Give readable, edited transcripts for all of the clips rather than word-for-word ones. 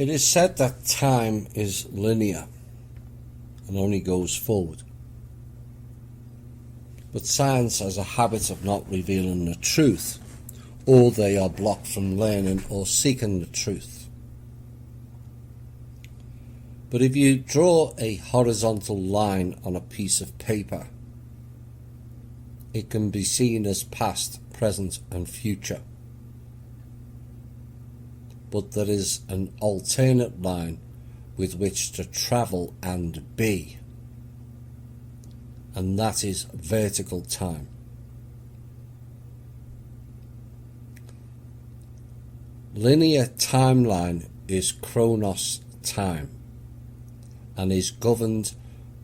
It is said that time is linear and only goes forward. But science has a habit of not revealing the truth, or they are blocked from learning or seeking the truth. But if you draw a horizontal line on a piece of paper, it can be seen as past, present and future. But there is an alternate line with which to travel and be, and that is vertical time. Linear timeline is chronos time and is governed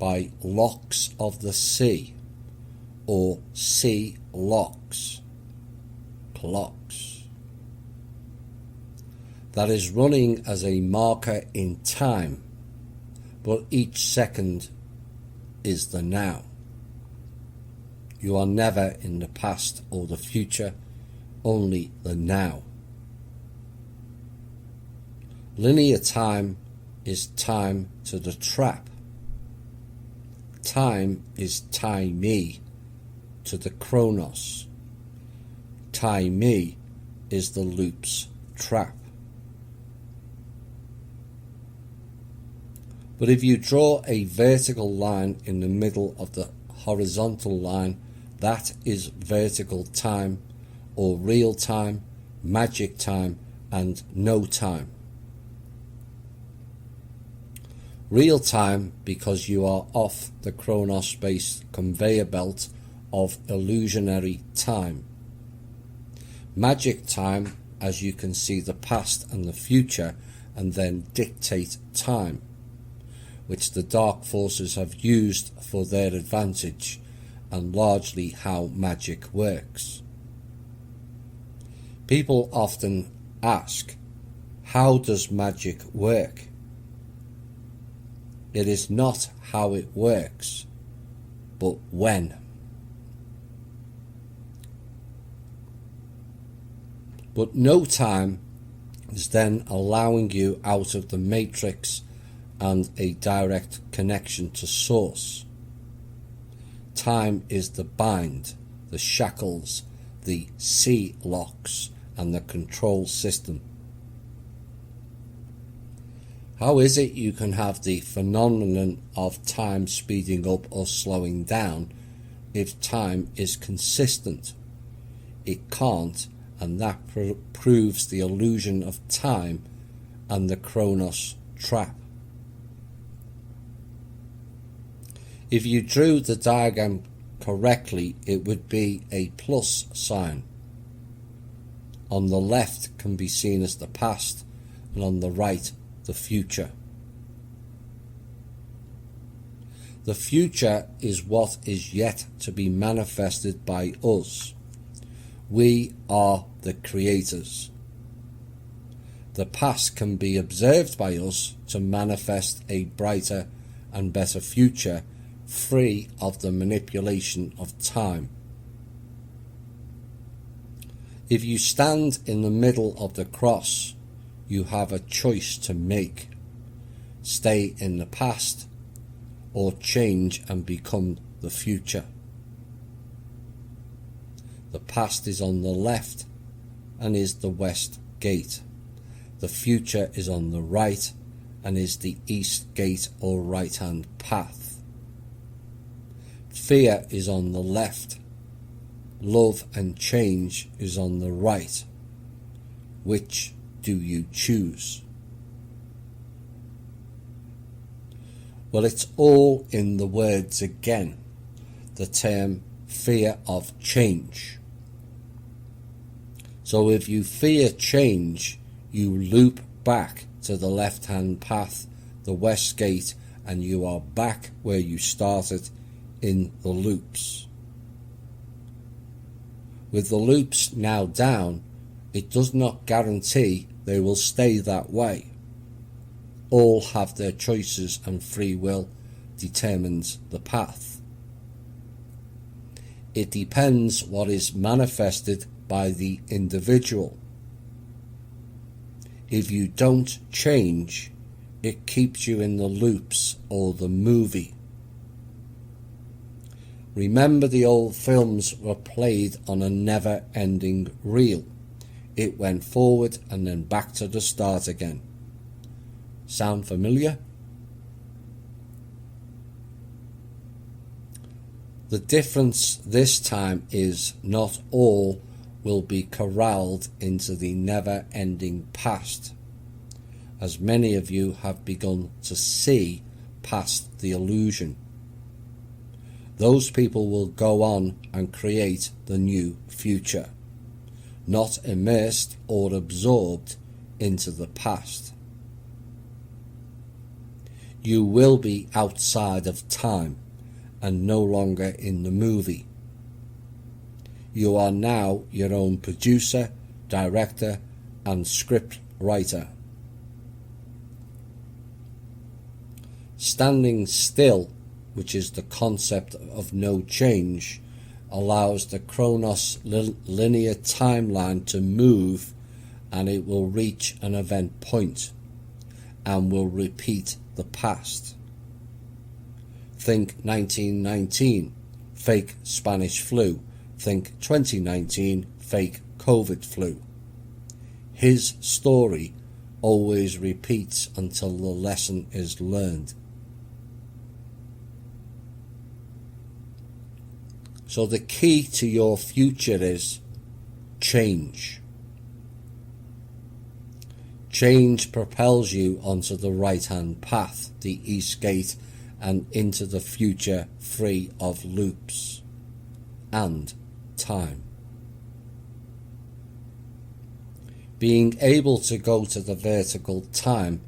by locks of the sea, or sea locks, clocks, that is running as a marker in time, but each second is the now. You are never in the past or the future, only the now. Linear time is time to the trap. Time is THI to the chronos. THI is the loop's trap. But if you draw a vertical line in the middle of the horizontal line, that is vertical time, or real time, magic time, and no time. Real time because you are off the chronos-based conveyor belt of illusionary time. Magic time as you can see the past and the future and then dictate time, which the dark forces have used for their advantage, and largely how magic works. People often ask, how does magic work? It is not how it works, but when. But no time is then allowing you out of the matrix and a direct connection to source. Time is the bind, the shackles, the sea locks, and the control system. How is it you can have the phenomenon of time speeding up or slowing down if time is consistent? It can't, and that proves the illusion of time and the chronos trap. If you drew the diagram correctly, it would be a plus sign. On the left can be seen as the past, and on the right the future. The future is what is yet to be manifested by us. We are the creators. The past can be observed by us to manifest a brighter and better future, free of the manipulation of time. If you stand in the middle of the cross, you have a choice to make. Stay in the past or change and become the future. The past is on the left and is the west gate. The future is on the right and is the east gate or right-hand path. Fear is on the left. Love and change is on the right. Which do you choose? Well, it's all in the words again. The term fear of change. So if you fear change, you loop back to the left-hand path, the west gate, and you are back where you started, in the loops. With the loops now down, it does not guarantee they will stay that way. All have their choices, and free will determines the path. It depends what is manifested by the individual. If you don't change, it keeps you in the loops or the movie. Remember, the old films were played on a never-ending reel. It went forward and then back to the start again. Sound familiar? The difference this time is not all will be corralled into the never-ending past, as many of you have begun to see past the illusion. Those people will go on and create the new future, not immersed or absorbed into the past. You will be outside of time and no longer in the movie. You are now your own producer, director, and script writer. Standing still, which is the concept of no change, allows the Chronos linear timeline to move, and it will reach an event point and will repeat the past. Think 1919, fake Spanish flu. Think 2019, fake COVID flu. His story always repeats until the lesson is learned. So the key to your future is change. Change propels you onto the right-hand path, the East Gate, and into the future free of loops and time. Being able to go to the vertical time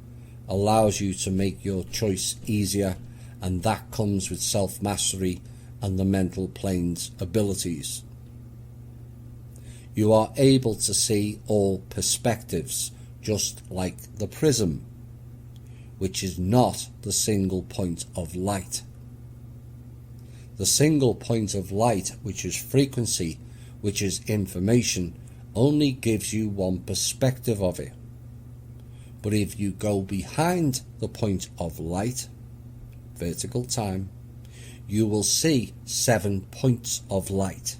allows you to make your choice easier, and that comes with self-mastery and the mental plane's abilities. You are able to see all perspectives, just like the prism, which is not the single point of light. The single point of light, which is frequency, which is information, only gives you one perspective of it. But if you go behind the point of light, vertical time, you will see 7 points of light,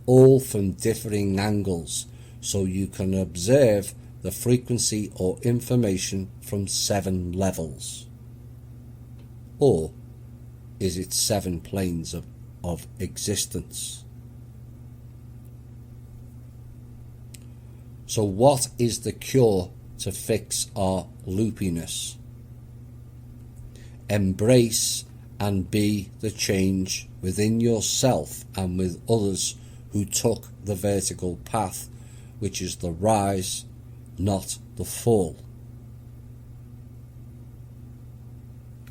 all from differing angles, so you can observe the frequency or information from 7 levels. Or is it 7 planes of existence? So what is the cure to fix our loopiness? Embrace and be the change within yourself and with others who took the vertical path, which is the rise, not the fall.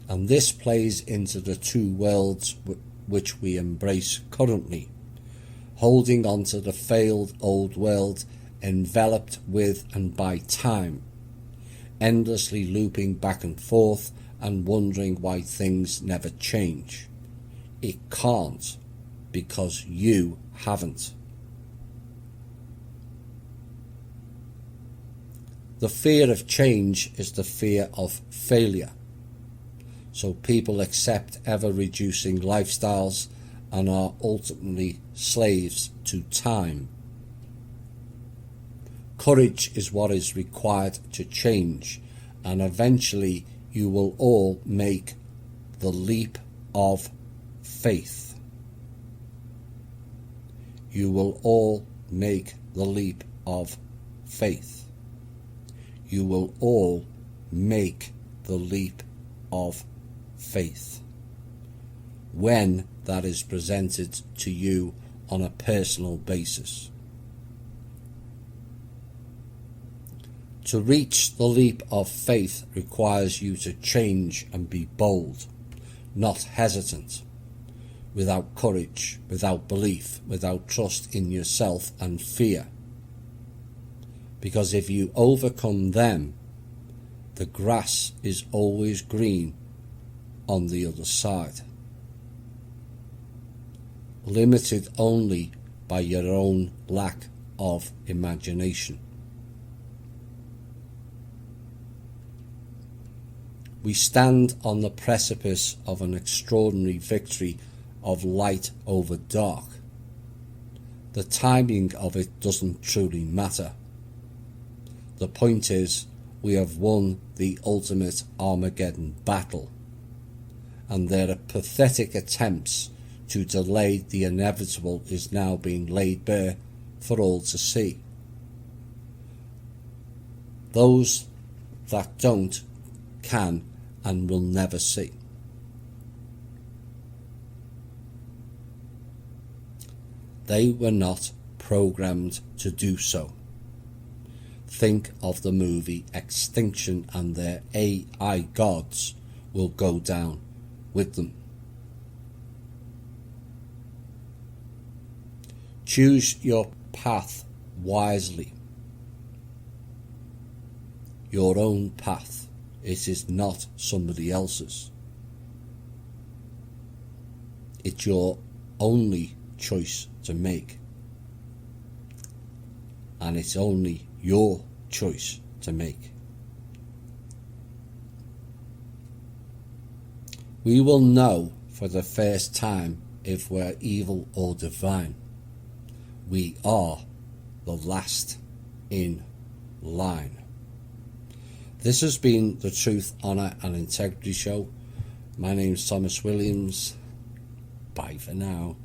And this plays into the two worlds which we embrace currently, holding on to the failed old world, enveloped with and by time, endlessly looping back and forth and wondering why things never change. It can't, because you haven't. The fear of change is the fear of failure. So people accept ever-reducing lifestyles and are ultimately slaves to time. Courage is what is required to change, and eventually you will all make the leap of faith. You will all make the leap of faith. You will all make the leap of faith when that is presented to you on a personal basis. To reach the leap of faith requires you to change and be bold, not hesitant, without courage, without belief, without trust in yourself and fear. Because if you overcome them, the grass is always green on the other side. Limited only by your own lack of imagination. We stand on the precipice of an extraordinary victory of light over dark. The timing of it doesn't truly matter. The point is, we have won the ultimate Armageddon battle, and their pathetic attempts to delay the inevitable is now being laid bare for all to see. Those that don't can and will never see. They were not programmed to do so. Think of the movie Extinction, and their AI gods will go down with them. Choose your path wisely. Your own path. It is not somebody else's. It's your only choice to make. And it's only your choice to make. We will know for the first time if we're evil or divine. We are the last in line. This has been the Truth, Honour and Integrity Show. My name's Thomas Williams. Bye for now.